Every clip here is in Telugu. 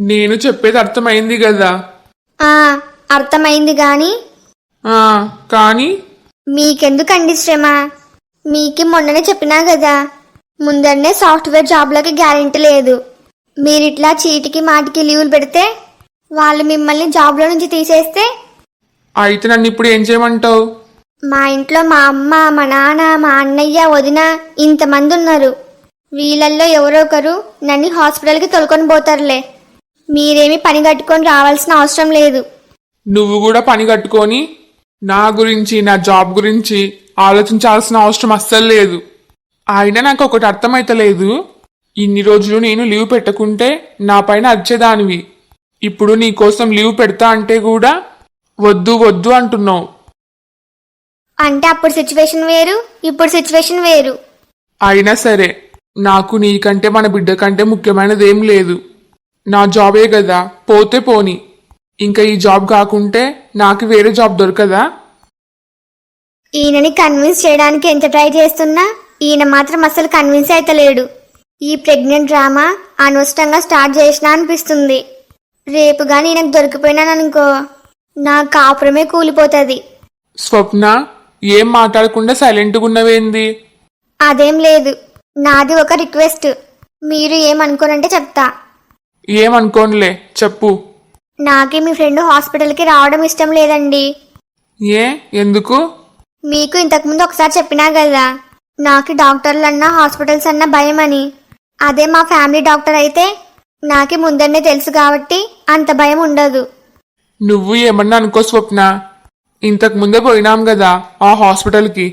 నేను చెప్పేది అర్థమైంది కదా? ఆ అర్థమైంది గాని కానీ మీకెందుకండి శ్రమ? మీకి మొన్ననే చెప్పినా కదా, ముందరనే సాఫ్ట్వేర్ జాబ్లకి గ్యారెంటీ లేదు. మీరిట్లా చీటికి మాటికి లీవులు పెడితే వాళ్ళు మిమ్మల్ని జాబ్లో నుంచి తీసేస్తే అయితే నన్ను ఇప్పుడు ఏం చేయమంటావు? మా ఇంట్లో మా అమ్మ, మా నాన్న, మా అన్నయ్య, వదిన ఇంతమంది ఉన్నారు. వీళ్ళల్లో ఎవరో ఒకరు నన్ను హాస్పిటల్కి తొలుకొని పోతారులే. మీరేమి పని కట్టుకొని రావాల్సిన అవసరం లేదు. నువ్వు కూడా పని కట్టుకొని నా గురించి, నా జాబ్ గురించి ఆలోచించాల్సిన అవసరం అస్సలు లేదు. అయినా నాకు ఒకటి అర్థమైతలేదు. ఇన్ని రోజులు నేను లీవ్ పెట్టకుంటే నా పైన అరిచేదానివి. ఇప్పుడు నీ కోసం లీవ్ పెడతా అంటే కూడా వద్దు వద్దు అంటున్నావు. అంటే అప్పుడు సిచ్యువేషన్ వేరు, ఇప్పుడు సిచ్యువేషన్ వేరు. అయినా సరే, నాకు నీకంటే మన బిడ్డ కంటే ముఖ్యమైనది ఏం లేదు. నా జాబే కదా, పోతే పోని. ఇంకా ఈ జాబ్ కాకుంటే నాకు వేరే జాబ్ దొరకదా? ఈయనని కన్విన్స్ చేయడానికి ఎంత ట్రై చేస్తున్నా ఈయన మాత్రం అసలు కన్విన్స్ అయితలేడు. ఈ ప్రెగ్నెంట్ డ్రామా అనవసరంగా స్టార్ట్ చేసినా అనిపిస్తుంది. రేపు గాని ఈయనకు దొరికిపోయినాననుకో, నా కాపురమే కూలిపోతుంది. స్వప్న, ఏం మాట్లాడకుండా సైలెంట్గా ఉన్నవేంది? అదేం లేదు, నాది ఒక రిక్వెస్ట్. మీరు ఏమనుకోనంటే చెప్తా. ఏమనుకోనులే, చెప్పు. నాకే మీ ఫ్రెండ్ హాస్పిటల్కి రావడం ఇష్టం లేదండి. ఎందుకు? మీకు ఇంతకుముందు ఒకసారి చెప్పినా కదా, నాకు డాక్టర్లన్నా హాస్పిటల్స్ అన్నా భయం అని. అదే మా ఫ్యామిలీ డాక్టర్ అయితే నాకే ముందరనే తెలుసు కాబట్టి అంత భయం ఉండదు. నువ్వు ఏమన్నా అనుకో స్వప్న, ఇంతకు ముందే పోయినాం కదా ఆ హాస్పిటల్కి.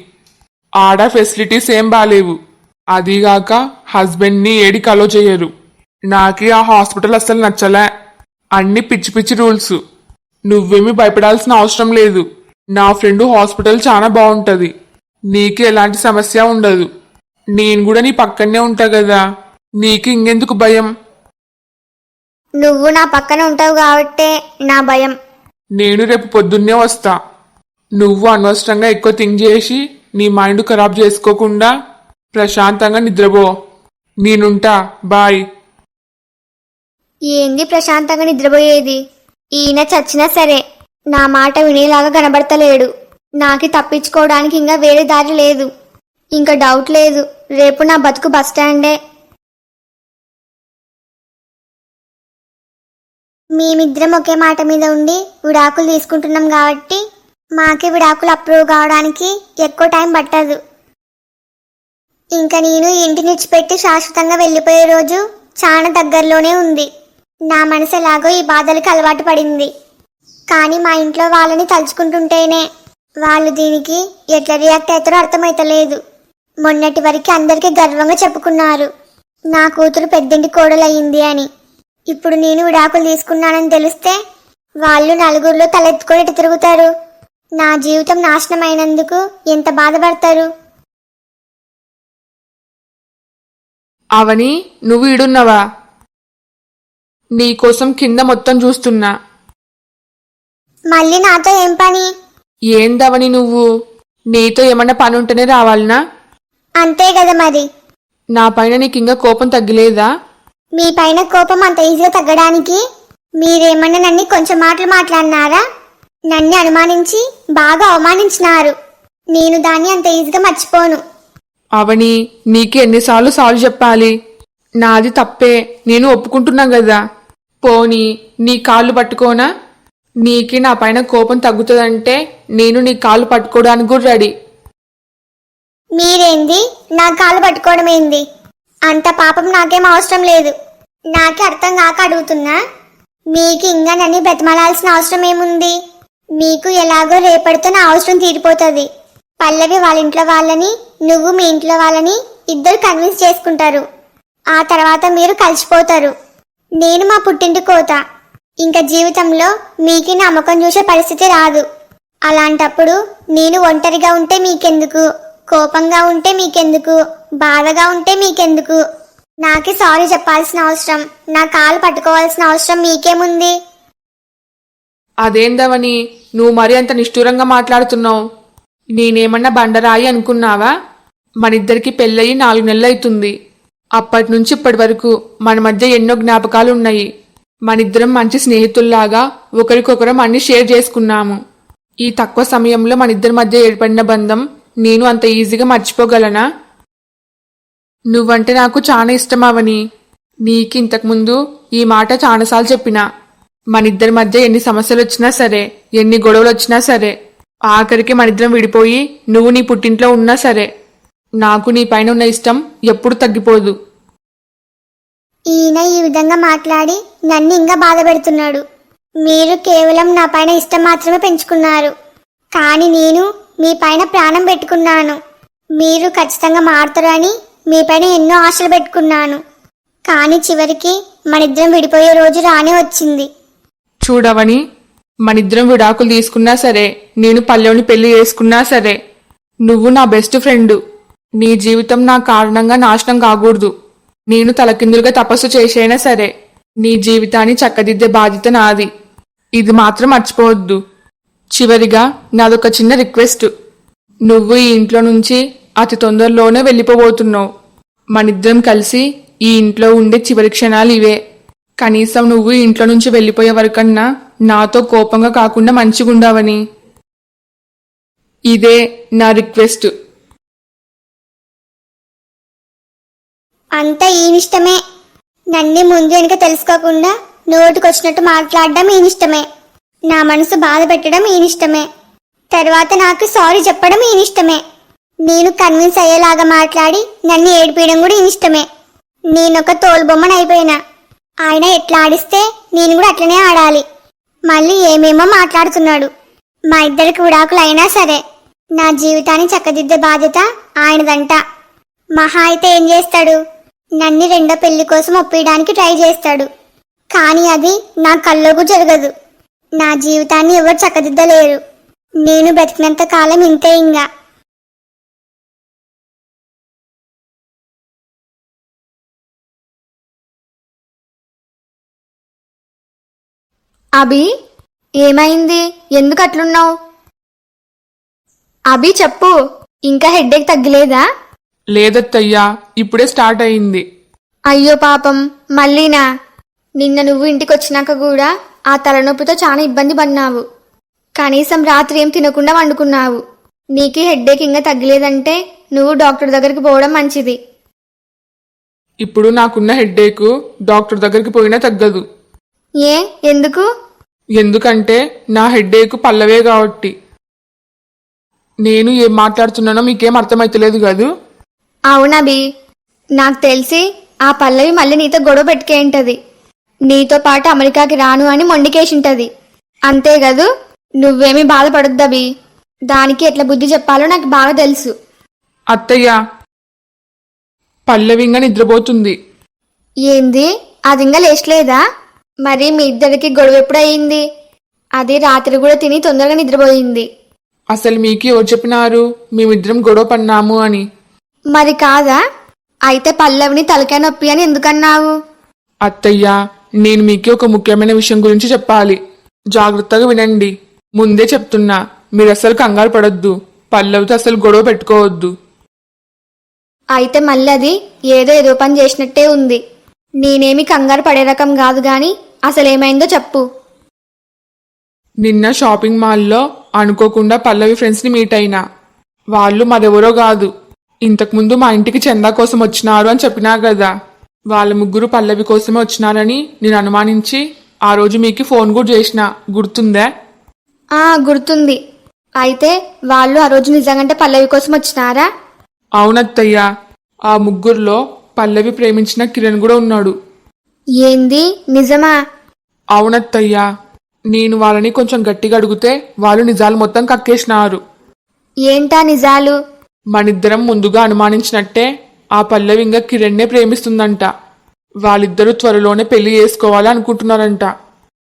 ఆడ ఫెసిలిటీస్ ఏం బాలేవు. అదీగాక హస్బెండ్ని ఏడికి అలో చేయరు. నాకే ఆ హాస్పిటల్ అస్సలు నచ్చలే. అన్ని పిచ్చి పిచ్చి రూల్స్. నువ్వేమీ భయపడాల్సిన అవసరం లేదు. నా ఫ్రెండ్ హాస్పిటల్ చాలా బాగుంటది. నీకు ఎలాంటి సమస్య ఉండదు. నేను కూడా నీ పక్కనే ఉంటా కదా, నీకు ఇంకెందుకు భయం? నువ్వు నా పక్కన ఉంటావు కాబట్టే నా భయం. నేను రేపు పొద్దున్నే వస్తా. నువ్వు అనవసరంగా ఎక్కువ థింక్ చేసి నీ మైండ్ ఖరాబ్ చేసుకోకుండా ప్రశాంతంగా నిద్రపో. నేనుంటా, బాయ్. ఏంది ప్రశాంతంగా నిద్రపోయేది? ఈయన చచ్చినా సరే నా మాట వినేలాగా కనబడతలేడు. నాకి తప్పించుకోవడానికి ఇంకా వేరే దారి లేదు. ఇంకా డౌట్ లేదు, రేపు నా బతుకు బస్టాండే. మేమిద్దరం ఒకే మాట మీద ఉండి విడాకులు తీసుకుంటున్నాం కాబట్టి మాకే విడాకులు అప్రూవ్ కావడానికి ఎక్కువ టైం పట్టదు. ఇంకా నేను ఇంటిని విడిచిపెట్టి శాశ్వతంగా వెళ్ళిపోయే రోజు చాలా దగ్గరలోనే ఉంది. నా మనసు ఎలాగో ఈ బాధలకు అలవాటు పడింది. కానీ మా ఇంట్లో వాళ్ళని తలుచుకుంటుంటేనే వాళ్ళు దీనికి ఎట్లా రియాక్ట్ అవుతారో అర్థమైతలేదు. మొన్నటి వరకు అందరికీ గర్వంగా చెప్పుకున్నారు నా కూతురు పెద్దింటి కోడలయ్యింది అని. ఇప్పుడు నేను విడాకులు తీసుకున్నానని తెలిస్తే వాళ్ళు నలుగురిలో తలెత్తుకొని ఎటు తిరుగుతారు? నా జీవితం నాశనం అయినందుకు ఎంత బాధపడతారు? అవని, నువ్వు ఈడున్నావా? నీకోసం కింద మొత్తం చూస్తున్నా. మళ్ళీ నాతో ఏం పని? ఏందవని నువ్వు? నీతో ఏమన్నా పని ఉంటేనే రావాలనా? అంతే కదా మరి. నా పైన నీకు ఇంకా కోపం తగ్గలేదా? మీ పైన కోపం అంత ఈజీగా తగ్గడానికి మీరేమన్నా నన్ను కొంచెం మాటలు మాట్లాడినారా? నన్ను అనుమానించి బాగా అవమానించినారు. నేను దాన్ని అంత ఈజీగా మర్చిపోను. అవని, నీకు ఎన్నిసార్లు సాల్వ్ చెప్పాలి? నాది తప్పే, నేను ఒప్పుకుంటున్నా కదా. పోనీ నీ కాళ్ళు పట్టుకోనా? నీకి నా పైన కోపం తగ్గుతుందంటే నేను నీ కాళ్ళు పట్టుకోవడానికి కూడా రెడీ. మీరేంది నా కాళ్ళు పట్టుకోవడం ఏంది? అంత పాపం నాకేం అవసరం లేదు. నాకే అర్థం కాక అడుగుతున్నా. మీకు ఇంకా నన్ను బ్రతిమలాల్సిన అవసరం ఏముంది? మీకు ఎలాగో రేపటితో నా అవసరం తీరిపోతుంది. పల్లవి వాళ్ళ ఇంట్లో వాళ్ళని, నువ్వు మీ ఇంట్లో వాళ్ళని ఇద్దరు కన్విన్స్ చేసుకుంటారు. ఆ తర్వాత మీరు కలిసిపోతారు. నేను మా పుట్టింటి కోత. ఇంకా జీవితంలో మీకు నా ముఖం చూసే పరిస్థితి రాదు. అలాంటప్పుడు నేను ఒంటరిగా ఉంటే మీకెందుకు? కోపంగా ఉంటే మీకెందుకు? బాధగా ఉంటే మీకెందుకు? నాకే సారీ చెప్పాల్సిన అవసరం, నా కాలు పట్టుకోవాల్సిన అవసరం మీకేముంది? అదేందవని నువ్వు మరి అంత నిష్ఠూరంగా మాట్లాడుతున్నావు? నేనేమన్నా బండరాయి అనుకున్నావా? మనిద్దరికి పెళ్ళయి 4 నెలలైతుంది. అప్పటి నుంచి ఇప్పటి వరకు మన మధ్య ఎన్నో జ్ఞాపకాలు ఉన్నాయి. మనిద్దరం మంచి స్నేహితుల్లాగా ఒకరికొకరం అన్ని షేర్ చేసుకున్నాము. ఈ తక్కువ సమయంలో మనిద్దరి మధ్య ఏర్పడిన బంధం నేను అంత ఈజీగా మర్చిపోగలనా? నువ్వంటే నాకు చాలా ఇష్టమవని. నీకు ఇంతకుముందు ఈ మాట చాలాసార్లు చెప్పినా. మనిద్దరి మధ్య ఎన్ని సమస్యలు వచ్చినా సరే, ఎన్ని గొడవలు వచ్చినా సరే, ఆఖరికి మనిద్దరం విడిపోయి నువ్వు నీ పుట్టింట్లో ఉన్నా సరే, నాకు నీ పైన ఉన్న ఇష్టం ఎప్పుడు తగ్గిపోదు. ఈయన ఈ విధంగా మాట్లాడి నన్ను ఇంకా బాధ పెడుతున్నాడు. మీరు కేవలం నా పైన ఇష్టం మాత్రమే పెంచుకున్నారు, కానీ నేను మీ పైన ప్రాణం పెట్టుకున్నాను. మీరు ఖచ్చితంగా మారుతారు అని మీ పైన ఎన్నో ఆశలు పెట్టుకున్నాను. కానీ చివరికి మనిద్దరం విడిపోయే రోజు రానే వచ్చింది. చూడవని, మనిద్దరం విడాకులు తీసుకున్నా సరే, నేను పల్లెని పెళ్లి చేసుకున్నా సరే, నువ్వు నా బెస్ట్ ఫ్రెండ్. నీ జీవితం నా కారణంగా నాశనం కాకూడదు. నేను తలకిందులుగా తపస్సు చేసైనా సరే నీ జీవితాన్ని చక్కదిద్దే బాధ్యత నాది. ఇది మాత్రం మర్చిపోవద్దు. చివరిగా నాదొక చిన్న రిక్వెస్ట్. నువ్వు ఈ ఇంట్లో నుంచి అతి తొందరలోనే వెళ్ళిపోబోతున్నావు. మనిద్దరం కలిసి ఈ ఇంట్లో ఉండే చివరి క్షణాలు ఇవే. కనీసం నువ్వు ఈ ఇంట్లో నుంచి వెళ్ళిపోయే వరకన్నా నాతో కోపంగా కాకుండా మంచిగుండావని. ఇదే నా రిక్వెస్ట్. అంతా ఈయనిష్టమే. నన్ను ముందు వెనుక తెలుసుకోకుండా నోటికొచ్చినట్టు మాట్లాడడం ఈయనిష్టమే. నా మనసు బాధ పెట్టడం ఈయనిష్టమే. తర్వాత నాకు సారీ చెప్పడం ఈయనిష్టమే. నేను కన్విన్స్ అయ్యేలాగా మాట్లాడి నన్ను ఏడిపించడం కూడా ఈయనిష్టమే. నేనొక తోలుబొమ్మను అయిపోయినా. ఆయన ఎట్లా ఆడిస్తే నేను కూడా అట్లనే ఆడాలి. మళ్ళీ ఏమేమో మాట్లాడుతున్నాడు. మా ఇద్దరికి విడాకులు అయినా సరే నా జీవితాన్ని చక్కదిద్దే బాధ్యత ఆయనదంట. మహా అయితే ఏం చేస్తాడు? నన్ను రెండో పెళ్లి కోసం ఒప్పించడానికి ట్రై చేస్తాడు. కానీ అది నా కల్లోకి జరగదు. నా జీవితాన్ని ఎవరు చక్కదిద్దలేరు. నేను బ్రతికినంత కాలం ఇంతే. ఇంకా అభి, ఏమైంది? ఎందుకు అట్లున్నావు? అభి చెప్పు, ఇంకా హెడ్ఏక్ తగ్గలేదా? లేదత్తయ్యా, ఇప్పుడే స్టార్ట్ అయింది. అయ్యో పాపం, మళ్ళీనా? నిన్న నువ్వు ఇంటికొచ్చినాక కూడా ఆ తలనొప్పితో చాలా ఇబ్బంది పడినావు. కనీసం రాత్రి ఏం తినకుండా వండుకున్నావు. నీకు హెడ్ఏక్ ఇంకా తగ్గలేదంటే నువ్వు డాక్టర్ దగ్గరికి పోవడం మంచిది. ఇప్పుడు నాకున్న హెడ్ఏకు డాక్టర్ దగ్గరికి పోయినా తగ్గదు. ఏ, ఎందుకు? ఎందుకంటే నా హెడ్ఏకు పల్లవే కాబట్టి. నేను ఏం మాట్లాడుతున్నానో మీకేం అర్థమైతలేదు కాదు? అవునబి, నాకు తెలిసి ఆ పల్లవి మళ్ళీ నీతో గొడవ పెట్టుకేంటది. నీతో పాటు అమెరికాకి రాను అని మొండికేసింటది. అంతే గదు? నువ్వేమీ బాధపడొద్దబి. దానికి ఎట్లా బుద్ధి చెప్పాలో నాకు బాగా తెలుసు. అత్తయ్య, పల్లవింగా నిద్రపోతుంది. ఏంది? అది ఇంకా లేచలేదా? మరి మీ ఇద్దరికి గొడవ ఎప్పుడయింది? అది రాత్రి కూడా తిని తొందరగా నిద్రపోయింది. అసలు మీకు ఎవరు చెప్పినారు మేమిద్దరం గొడవ పడినాము అని? మరి కాదా? అయితే పల్లవిని తలకాయ నొప్పి అని ఎందుకన్నావు? అత్తయ్య, నేను మీకు ఒక ముఖ్యమైన విషయం గురించి చెప్పాలి. జాగ్రత్తగా వినండి. ముందే చెప్తున్నా, మీరు అసలు కంగారు పడొద్దు. పల్లవితో అసలు గొడవ పెట్టుకోవద్దు. అయితే మళ్ళీ అది ఏదో పని చేసినట్టే ఉంది. నేనేమి కంగారు పడే రకం కాదు గాని అసలేమైందో చెప్పు. నిన్న షాపింగ్ మాల్లో అనుకోకుండా పల్లవి ఫ్రెండ్స్ని మీట్ అయినా. వాళ్ళు మరెవరో కాదు, ఇంతకుముందు మా ఇంటికి చందా కోసం వచ్చినారు అని చెప్పినా కదా. వాళ్ళ ముగ్గురు పల్లవి కోసమే వచ్చినారని నేను అనుమానించి ఆ రోజు మీకు ఫోన్ కూడా చేసిన. గుర్తుందా? గుర్తుంది. అయితే వాళ్ళు ఆ రోజు నిజంగంటే పల్లవి కోసం వచ్చినారా? అవునత్తయ్య, ఆ ముగ్గురులో పల్లవి ప్రేమించిన కిరణ్ కూడా ఉన్నాడు. ఏంది? నిజమా? అవునత్తయ్యా, నేను వాళ్ళని కొంచెం గట్టిగా అడిగితే వాళ్ళు నిజాలు మొత్తం కక్కేసినారు. ఏంటా నిజాలు? మనిద్దరం ముందుగా అనుమానించినట్టే ఆ పల్లవి ఇంకా కిరణ్నే ప్రేమిస్తుందంట. వాళ్ళిద్దరూ త్వరలోనే పెళ్లి చేసుకోవాలి అనుకుంటున్నారంట.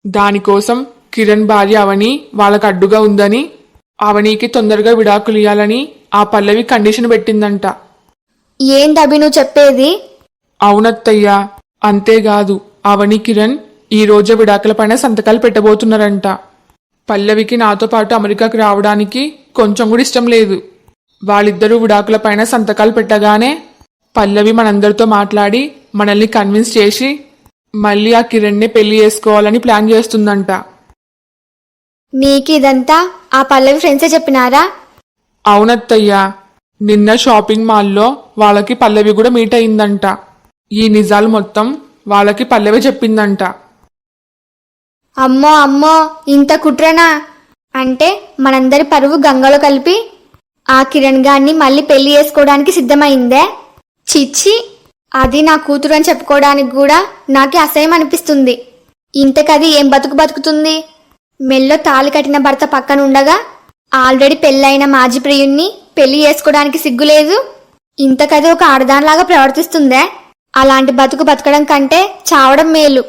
దానికోసం కిరణ్ భార్య అవని వాళ్ళకు అడ్డుగా ఉందని, అవనీకి తొందరగా విడాకులు ఇయ్యాలని ఆ పల్లవి కండిషన్ పెట్టిందంట. ఏంటభి నువ్వు చెప్పేది? అవునత్తయ్యా, అంతేకాదు అవని కిరణ్ ఈ రోజు విడాకుల పైన సంతకాలు పెట్టబోతున్నారంట. పల్లవికి నాతో పాటు అమెరికాకి రావడానికి కొంచెం కూడా ఇష్టం లేదు. వాళ్ళిద్దరూ విడాకుల పైన సంతకాలు పెట్టగానే పల్లవి మనందరితో మాట్లాడి మనల్ని కన్విన్స్ చేసి మళ్ళీ ఆ కిరణ్నే పెళ్లి చేసుకోవాలని ప్లాన్ చేస్తుందంట. నీకు ఇదంతా ఆ పల్లవి ఫ్రెండ్సే చెప్పినారా? అవునత్తయ్యా, నిన్న షాపింగ్ మాల్లో వాళ్ళకి పల్లవి కూడా మీట్ అయిందంట. ఈ నిజాలు మొత్తం వాళ్ళకి పల్లవి చెప్పిందంట. అమ్మో అమ్మో, ఇంత కుట్రనా? అంటే మనందరి పరువు గంగలో కలిపి ఆ కిరణ్ గాన్ని మళ్ళీ పెళ్లి చేసుకోవడానికి సిద్ధమైందే? చిచ్చి, అది నా కూతురు అని చెప్పుకోవడానికి కూడా నాకు అసహ్యం అనిపిస్తుంది. ఇంతకది ఏం బతుకుతుంది? మెల్లో తాళి కట్టిన భర్త పక్కనుండగా ఆల్రెడీ పెళ్ళైన మాజీ ప్రియుణ్ణి పెళ్లి చేసుకోవడానికి సిగ్గులేదు. ఇంతకది ఒక ఆడదానిలాగా ప్రవర్తిస్తుందే? అలాంటి బతుకు బతకడం కంటే చావడం మేలు.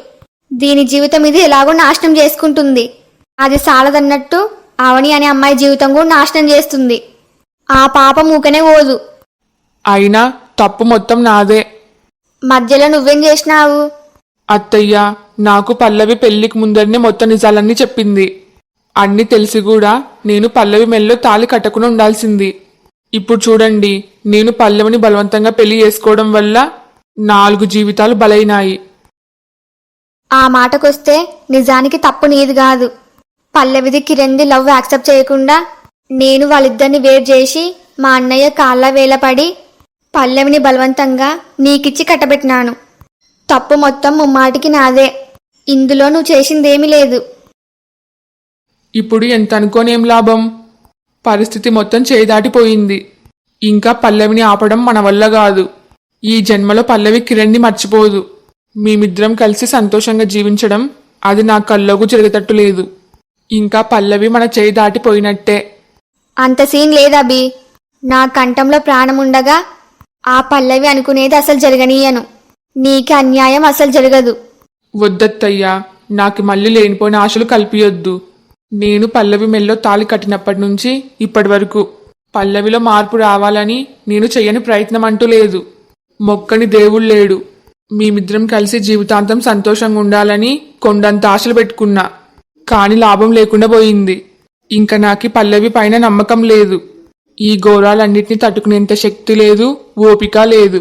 దీని జీవితం ఇది ఎలాగో నాశనం చేసుకుంటుంది. అది సాలదన్నట్టు అవని అనే అమ్మాయి జీవితం కూడా నాశనం చేస్తుంది. ఆ పాపం ఊకనే పోదు. అయినా తప్పు మొత్తం నాదే. మధ్యలో నువ్వేం చేసినావు? అత్తయ్య, నాకు పల్లవి పెళ్లికి ముందరనే మొత్తం నిజాలన్నీ చెప్పింది. అన్నీ తెలిసి కూడా నేను పల్లవి మెల్లో తాళి కట్టకుండా ఉండాల్సింది. ఇప్పుడు చూడండి, నేను పల్లవిని బలవంతంగా పెళ్లి చేసుకోవడం వల్ల 4 జీవితాలు బలైనాయి. ఆ మాటకొస్తే నిజానికి తప్పు నీది కాదు. పల్లవిది కిరణ్ది లవ్ యాక్సెప్ట్ చేయకుండా నేను వాళ్ళిద్దరిని వేట్ చేసి మా అన్నయ్య కాళ్ళ వేలపడి పల్లవిని బలవంతంగా నీకిచ్చి కట్టబెట్టినాను. తప్పు మొత్తం ముమ్మాటికి నాదే. ఇందులో నువ్వు చేసిందేమీ లేదు. ఇప్పుడు ఎంత అనుకోనేం లాభం? పరిస్థితి మొత్తం చేదాటిపోయింది. ఇంకా పల్లవిని ఆపడం మన వల్ల కాదు. ఈ జన్మలో పల్లవి కిరణ్ని మర్చిపోదు. మేమిద్దరం కలిసి సంతోషంగా జీవించడం అది నా కల్లోకి జరిగేటట్టు లేదు. ఇంకా పల్లవి మన చేయి దాటిపోయినట్టే. అంత సీన్ లేదబి. నా కంఠంలో ప్రాణముండగా ఆ పల్లవి అనుకునేది అసలు జరగనీయను. నీకు అన్యాయం అసలు జరగదు. వద్దత్తయ్యా, నాకు మళ్ళీ లేనిపోయిన ఆశలు కల్పియొద్దు. నేను పల్లవి మెల్లో తాళి కట్టినప్పటి నుంచి ఇప్పటి వరకు పల్లవిలో మార్పు రావాలని నేను చెయ్యని ప్రయత్నం అంటూ లేదు. మొక్కని దేవుడు లేడు. మేమిద్దరం కలిసి జీవితాంతం సంతోషంగా ఉండాలని కొండంత ఆశలు పెట్టుకున్నా. కాని లాభం లేకుండా పోయింది. ఇంకా నాకు పల్లవి పైన నమ్మకం లేదు. ఈ ఘోరాలన్నిటినీ తట్టుకునేంత శక్తి లేదు, ఓపిక లేదు.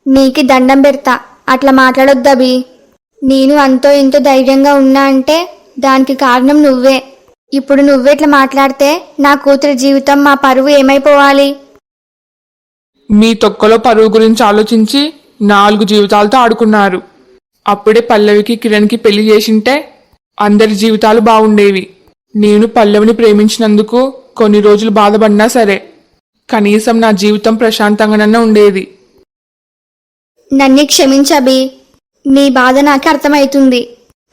నీకి దండం పెడతా, అట్లా మాట్లాడొద్దబి. నేను అంతో ఇంతో ధైర్యంగా ఉన్నా అంటే దానికి కారణం నువ్వే. ఇప్పుడు నువ్వెట్లా మాట్లాడితే నా కూతురి జీవితం, మా పరువు ఏమైపోవాలి? మీ తొక్కలో పరువు గురించి ఆలోచించి 4 జీవితాలతో ఆడుకున్నారు. అప్పుడే పల్లవికి కిరణ్కి పెళ్లి చేసింటే అందరి జీవితాలు బాగుండేవి. నేను పల్లవిని ప్రేమించినందుకు కొన్ని రోజులు బాధపడినా సరే, కనీసం నా జీవితం ప్రశాంతంగానన్నా ఉండేది. నన్ను క్షమించబి. నీ బాధ నాకు అర్థమవుతుంది.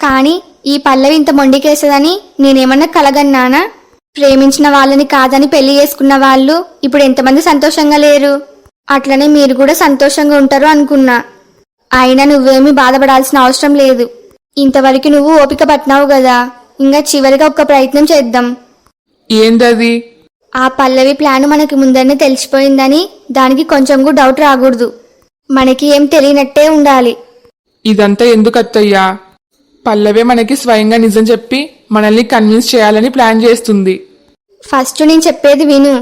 కాని ఈ పల్లవి ఇంత మొండికేసదని నేనేమన్నా కలగన్నానా? ప్రేమించిన వాళ్ళని కాదని పెళ్లి చేసుకున్న వాళ్ళు ఇప్పుడు ఎంతమంది సంతోషంగా లేరు? అట్లనే మీరు కూడా సంతోషంగా ఉంటారు అనుకున్నా. అయినా నువ్వేమీ బాధపడాల్సిన అవసరం లేదు. ఇంతవరకు నువ్వు ఓపిక పట్టినావు కదా, ఇంకా చివరిగా ఒక్క ప్రయత్నం చేద్దాం. ఏందది? ఆ పల్లవి ప్లాను మనకి ముందరనే తెలిసిపోయిందని దానికి కొంచెం కూడా డౌట్ రాకూడదు. మనకి ఏం తెలియనట్టే ఉండాలి. ఇదంతా ఎందుకత్తయ్యా? పల్లవే మనకి స్వయంగా నిజం చెప్పి మనల్ని కన్విన్స్ చేయాలని ప్లాన్ చేస్తుంది. ఫస్ట్ నేను చెప్పేది విను.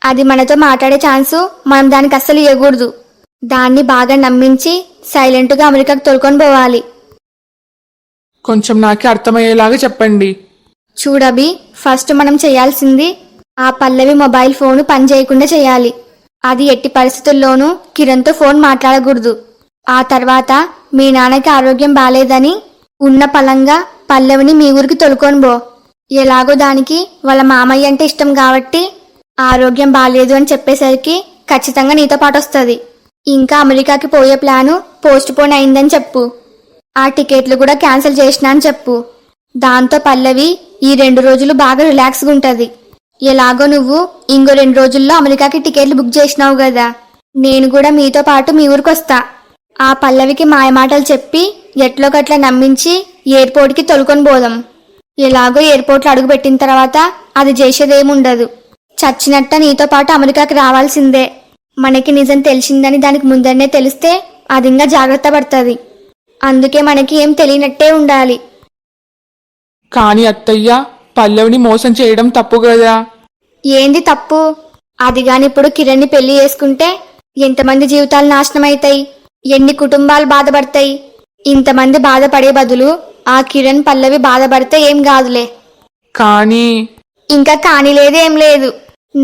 అది మనతో మాట్లాడే ఛాన్సు మనం దానికి అస్సలు ఇవ్వకూడదు. దాన్ని బాగా నమ్మించి సైలెంట్గా అమెరికాకు తోలుకొని పోవాలి. కొంచెం నాకే అర్థమయ్యేలాగా చెప్పండి. చూడబి, ఫస్ట్ మనం చేయాల్సింది ఆ పల్లవి మొబైల్ ఫోను పనిచేయకుండా చేయాలి. అది ఎట్టి పరిస్థితుల్లోనూ కిరణ్తో ఫోన్ మాట్లాడకూడదు. ఆ తర్వాత మీ నాన్నకి ఆరోగ్యం బాలేదని ఉన్న పలంగా పల్లవిని మీ ఊరికి తొలుకొని పో. ఎలాగో దానికి వాళ్ళ మామయ్య అంటే ఇష్టం కాబట్టి ఆరోగ్యం బాలేదు అని చెప్పేసరికి ఖచ్చితంగా నీతో పాటు వస్తుంది. ఇంకా అమెరికాకి పోయే ప్లాను పోస్ట్ పోన్ అయిందని చెప్పు. ఆ టికెట్లు కూడా క్యాన్సిల్ చేసినా అని చెప్పు. దాంతో పల్లవి ఈ 2 రోజులు బాగా రిలాక్స్గా ఉంటుంది. ఎలాగో నువ్వు ఇంకో 2 రోజుల్లో అమెరికాకి టికెట్లు బుక్ చేసినావు కదా, నేను కూడా మీతో పాటు మీ ఊరికి వస్తా. ఆ పల్లవికి మాయమాటలు చెప్పి ఎట్లోకట్లా నమ్మించి ఎయిర్పోర్ట్కి తొలుకొని పోదాం. ఎలాగో ఎయిర్పోర్ట్లో అడుగు పెట్టిన తర్వాత అది చేసేదేముండదు. చచ్చినట్ట నీతో పాటు అమెరికాకి రావాల్సిందే. మనకి నిజం తెలిసిందని దానికి ముందరనే తెలిస్తే అది ఇంకా జాగ్రత్త పడుతుంది. అందుకే మనకి ఏం తెలియనట్టే ఉండాలి. కాని అత్తయ్య, పల్లవిని మోసం చేయడం తప్పు కదా? ఏంది తప్పు? అది గాని ఇప్పుడు కిరణ్ని పెళ్లి చేసుకుంటే ఎంతమంది జీవితాలు నాశనం అవుతాయి, ఎన్ని కుటుంబాలు బాధపడతాయి. ఇంతమంది బాధపడే బదులు ఆ కిరణ్ పల్లవి బాధపడితే ఏం కాదులే. కానీ ఇంకా కాని లేదు ఏం లేదు.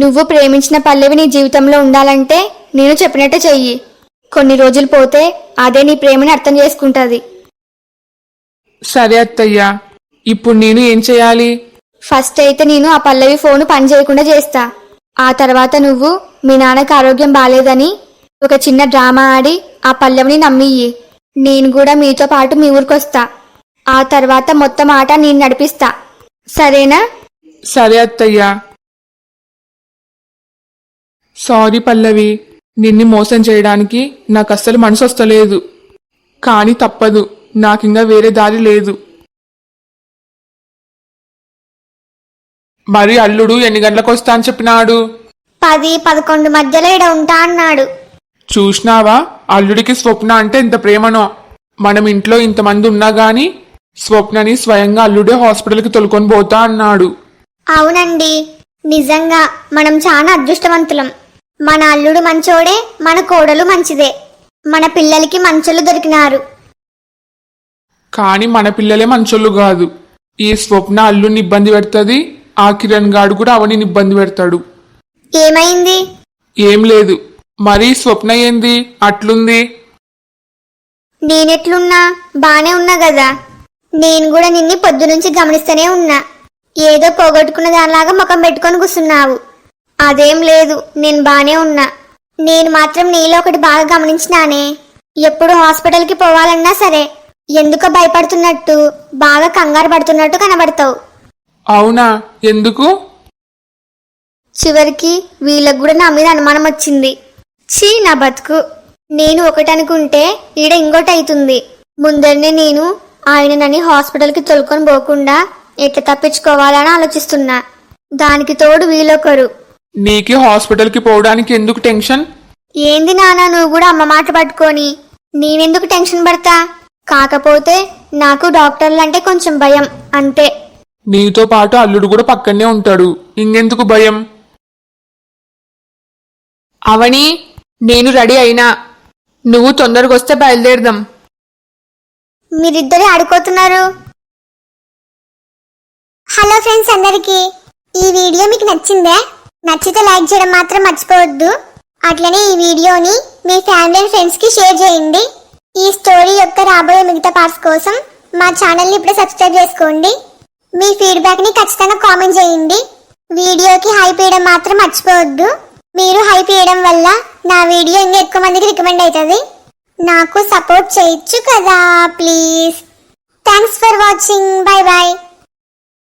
నువ్వు ప్రేమించిన పల్లవి నీ జీవితంలో ఉండాలంటే నేను చెప్పినట్టే చెయ్యి. కొన్ని రోజులు పోతే అదే నీ ప్రేమని అర్థం చేసుకుంటది. సరే అత్తయ్య, ఇప్పుడు నేను ఏం చేయాలి? ఫస్ట్ అయితే నేను ఆ పల్లవి ఫోను పని చేయకుండా చేస్తా. ఆ తర్వాత నువ్వు మీ నాన్నకి ఆరోగ్యం బాలేదని ఒక చిన్న డ్రామా ఆడి ఆ పల్లవిని నమ్మియ్యి. నేను కూడా మీతో పాటు మీ ఊరికొస్తా. ఆ తర్వాత మొత్తం ఆట నేను నడిపిస్తా. సరేనా? సరే అత్తయ్య. సారీ పల్లవి, నిన్ను మోసం చేయడానికి నాకు అస్సలు మనసు వస్తలేదు. కానీ తప్పదు, నాకింకా వేరే దారి లేదు. మరి అల్లుడు ఎన్ని గంటలకు వస్తా అని చెప్పినాడు? 10-11 మధ్యలో ఈడ ఉంటా అన్నాడు. చూసినావా, అల్లుడికి స్వప్న అంటే ఎంత ప్రేమనో. మనం ఇంట్లో ఇంతమంది ఉన్నా గాని స్వప్నని స్వయంగా అల్లుడే హాస్పిటల్కి తొలుకొని పోతా అన్నాడు. అవునండి, నిజంగా మనం చాలా అదృష్టవంతులం. మన అల్లుడు మంచోడే, మన కోడలు మంచిదే. మన పిల్లలకి మంచోళ్ళు దొరికినారు. కాని మన పిల్లలే మంచోళ్ళు కాదు. ఈ స్వప్న అల్లుని ఇబ్బంది పెడుతుంది, ఆ కిరణ్ గాడు కూడా అవని ఇబ్బంది పెడతాడు. ఏమైంది? ఏం లేదు. మరి స్వప్న ఏంది అట్లుంది? నేనెట్లున్నా బానే ఉన్నా కదా. నేను కూడా నిన్ని పొద్దునుంచి గమనిస్తూనే ఉన్నా. ఏదో పోగొట్టుకున్న దానిలాగా ముఖం పెట్టుకొని కూర్చున్నావు. అదేం లేదు, నేను బానే ఉన్నా. నేను మాత్రం నీలో ఒకటి బాగా గమనించినానే. ఎప్పుడు హాస్పిటల్కి పోవాలన్నా సరే ఎందుకో భయపడుతున్నట్టు, బాగా కంగారు పడుతున్నట్టు కనబడతావు. అవునా? ఎందుకు? చివరికి వీళ్ళకు కూడా నా మీద అనుమానం వచ్చింది. ఛీ, నా బతుకు. నేను ఒకటనుకుంటే ఈడ ఇంకోటి అవుతుంది. ముందరనే నేను ఆయననని హాస్పిటల్కి తొలుకొని పోకుండా ఎట్లా తప్పించుకోవాలని ఆలోచిస్తున్నా. దానికి తోడు వీళ్ళొకరు. నీకి హాస్పిటల్కి పోవడానికి ఎందుకు టెన్షన్? ఏంది నాన్న, నువ్వు కూడా అమ్మ మాట పట్టుకొని? నేనెందుకు టెన్షన్ పడతా? కాకపోతే నాకు డాక్టర్లంటే కొంచెం భయం అంతే. నీతో పాటు అల్లుడు కూడా పక్కనే ఉంటాడు, ఇంకెందుకు భయం? అవని, నేను రెడీ అయినా. నువ్వు తొందరగా వస్తే బయలుదేరదాం. మీరిద్దరే ఆడుకోతున్నారు. హలో ఫ్రెండ్స్ అందరికి, ఈ వీడియో మీకు నచ్చిందే? నచ్చితే లైక్ చేయడం మాత్రం మర్చిపోవద్దు. అట్లనే ఈ వీడియోని మీ ఫ్యామిలీ అండ్ ఫ్రెండ్స్ కి షేర్ చేయండి. ఈ స్టోరీ యొక్క రాబోయే మిగతా పార్ట్స్ కోసం మా ఛానల్ని ఇప్పుడే సబ్స్క్రైబ్ చేసుకోండి. మీ ఫీడ్బ్యాక్ ని ఖచ్చితంగా కామెంట్ చేయండి. వీడియోకి హైప్ వేయడం మాత్రం మర్చిపోవద్దు. మీరు హైప్ వేయడం వల్ల నా వీడియో ఇంకా ఎక్కువ మందికి రికమెండ్ అవుతుంది. నాకు సపోర్ట్ చేయొచ్చు కదా please. Thanks for watching. Bye bye.